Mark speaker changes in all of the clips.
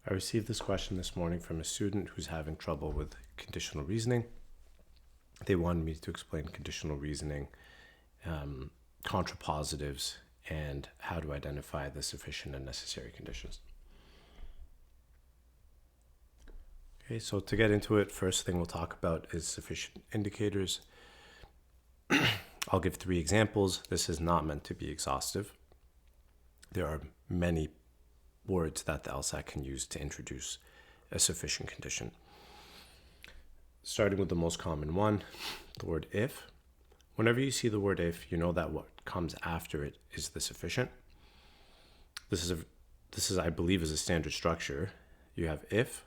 Speaker 1: I received this question this morning from a student who's having trouble with conditional reasoning. They wanted me to explain conditional reasoning, contrapositives, and how to identify the sufficient and necessary conditions. Okay, so to get into it, first thing we'll talk about is sufficient indicators. I'll give 3 examples. This is not meant to be exhaustive. There are many words that the LSAC can use to introduce a sufficient condition. Starting with the most common one, the word if. Whenever you see the word if, you know that what comes after it is the sufficient. This is I believe is a standard structure. You have if,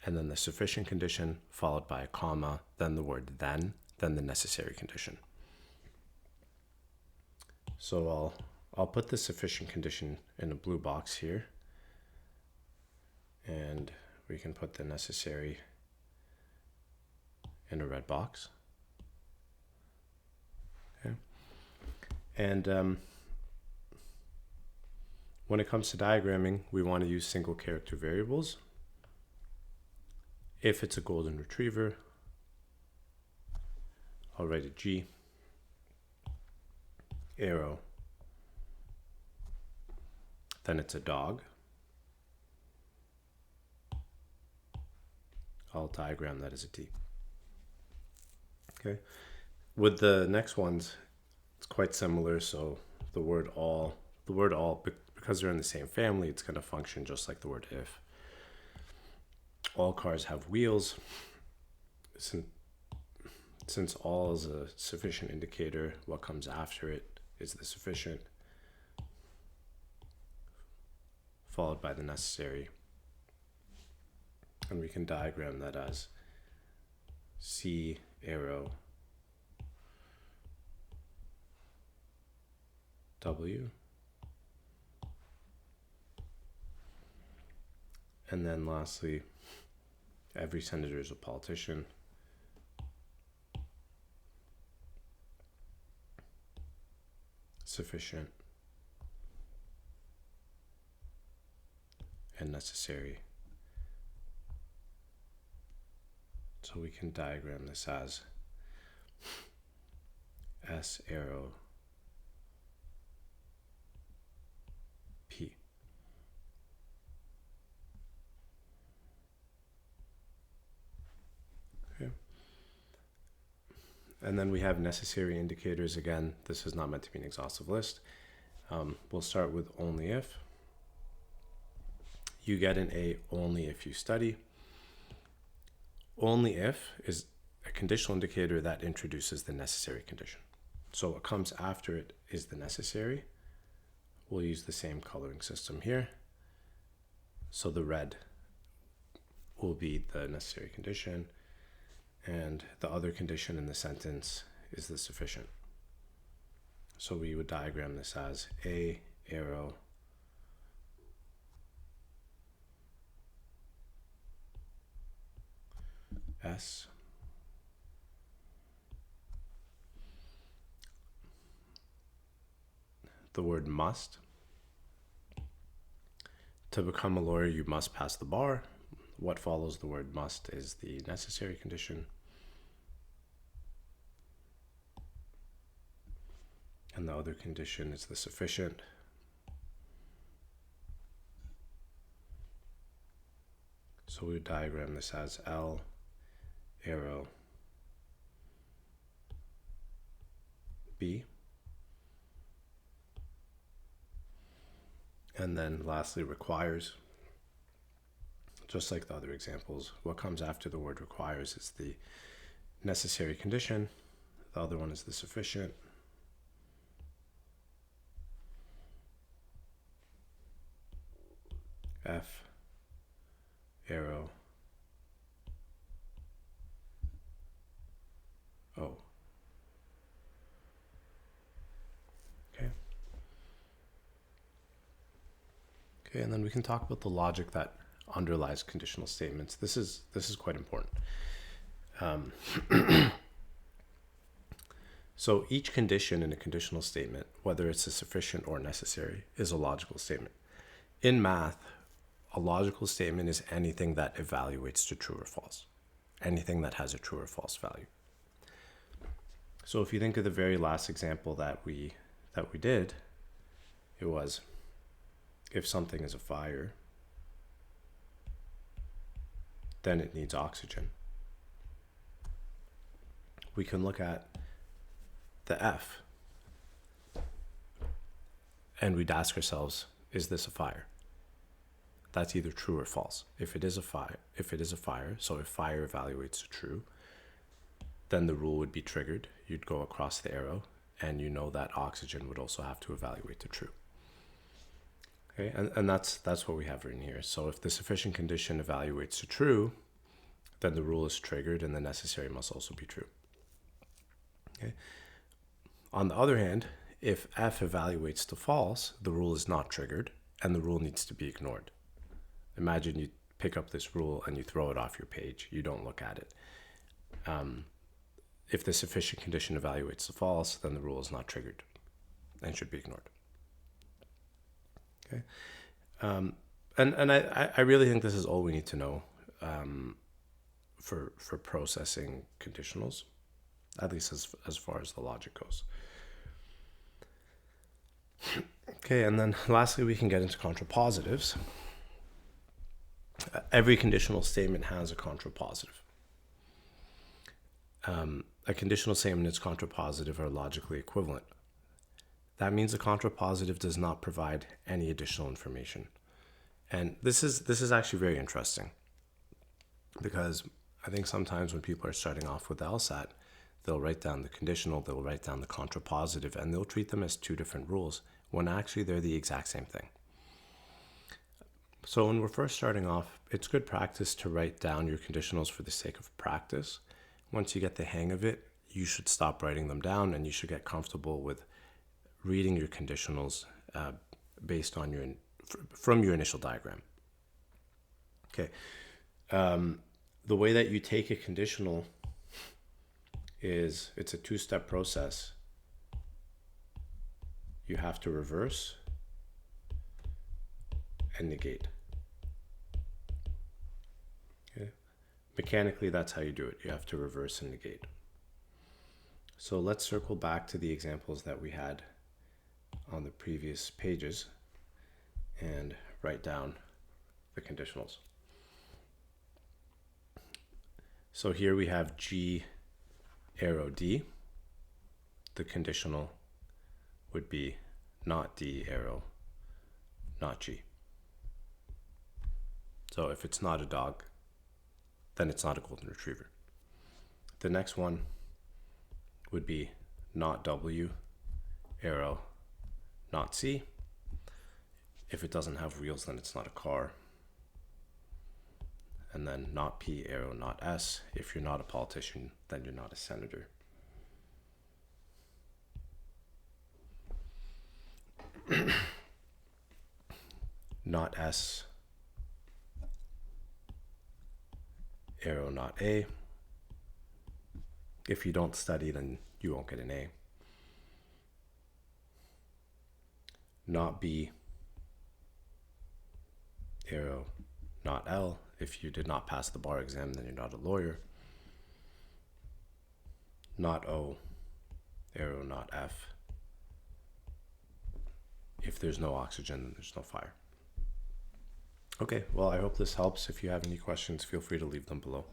Speaker 1: and then the sufficient condition, followed by a comma, then the word then the necessary condition. So I'll put the sufficient condition in a blue box here, and we can put the necessary in a red box. Okay. And when it comes to diagramming, we want to use single character variables. If it's a golden retriever, I'll write a G, arrow, then it's a dog. I'll diagram that as a T. Okay. With the next ones, it's quite similar. So the word all, because they're in the same family, it's going to function just like the word if. All cars have wheels. Since all is a sufficient indicator, what comes after it is the sufficient, followed by the necessary. And we can diagram that as C, arrow, W. And then lastly, every senator is a politician. Sufficient and necessary. So we can diagram this as S, arrow, P. Okay. And then we have necessary indicators. Again, this is not meant to be an exhaustive list. We'll start with only if. You get an A only if you study. Only if is a conditional indicator that introduces the necessary condition. So what comes after it is the necessary. We'll use the same coloring system here. So the red will be the necessary condition, and the other condition in the sentence is the sufficient. So we would diagram this as A, arrow, S, the word must. To become a lawyer, you must pass the bar. What follows the word must is the necessary condition. And the other condition is the sufficient. So we would diagram this as L, arrow, B. And then lastly, requires. Just like the other examples, what comes after the word requires is the necessary condition. The other one is the sufficient. F, arrow, O. Okay. Okay, and then we can talk about the logic that underlies conditional statements. This is quite important. So each condition in a conditional statement, whether it's a sufficient or necessary, is a logical statement. In math, A logical statement is anything that evaluates to true or false. Anything that has a true or false value. So if you think of the very last example that we did, it was if something is a fire, then it needs oxygen. We can look at the F and we'd ask ourselves, is this a fire? That's either true or false. If it is a fire, so if fire evaluates to true, then the rule would be triggered. You'd go across the arrow and you know that oxygen would also have to evaluate to true. Okay, and that's what we have written here. So if the sufficient condition evaluates to true, then the rule is triggered and the necessary must also be true. Okay. On the other hand, if F evaluates to false, the rule is not triggered and the rule needs to be ignored. Imagine you pick up this rule and you throw it off your page. You don't look at it. If the sufficient condition evaluates to false, then the rule is not triggered and should be ignored. Okay. And I really think this is all we need to know for processing conditionals, at least as far as the logic goes. Okay, and then lastly, we can get into contrapositives. Every conditional statement has a contrapositive. A conditional statement and its contrapositive are logically equivalent. That means a contrapositive does not provide any additional information. And this is actually very interesting, because I think sometimes when people are starting off with the LSAT, they'll write down the conditional, they'll write down the contrapositive, and they'll treat them as two different rules, when actually they're the exact same thing. So when we're first starting off, it's good practice to write down your conditionals for the sake of practice. Once you get the hang of it, you should stop writing them down and you should get comfortable with reading your conditionals based on from your initial diagram. Okay. The way that you take a conditional is it's a two-step process. You have to reverse and negate. Okay. Mechanically, that's how you do it. You have to reverse and negate. So let's circle back to the examples that we had on the previous pages and write down the conditionals. So here we have G arrow D. The conditional would be not D arrow, not G. So if it's not a dog, then it's not a golden retriever. The next one would be not W arrow, not C. If it doesn't have wheels, then it's not a car. And then not P arrow, not S. If you're not a politician, then you're not a senator. Not S arrow, not A. If you don't study, then you won't get an A. Not B arrow, not L. If you did not pass the bar exam, then you're not a lawyer. Not O arrow, not F. If there's no oxygen, then there's no fire. Okay, well, I hope this helps. If you have any questions, feel free to leave them below.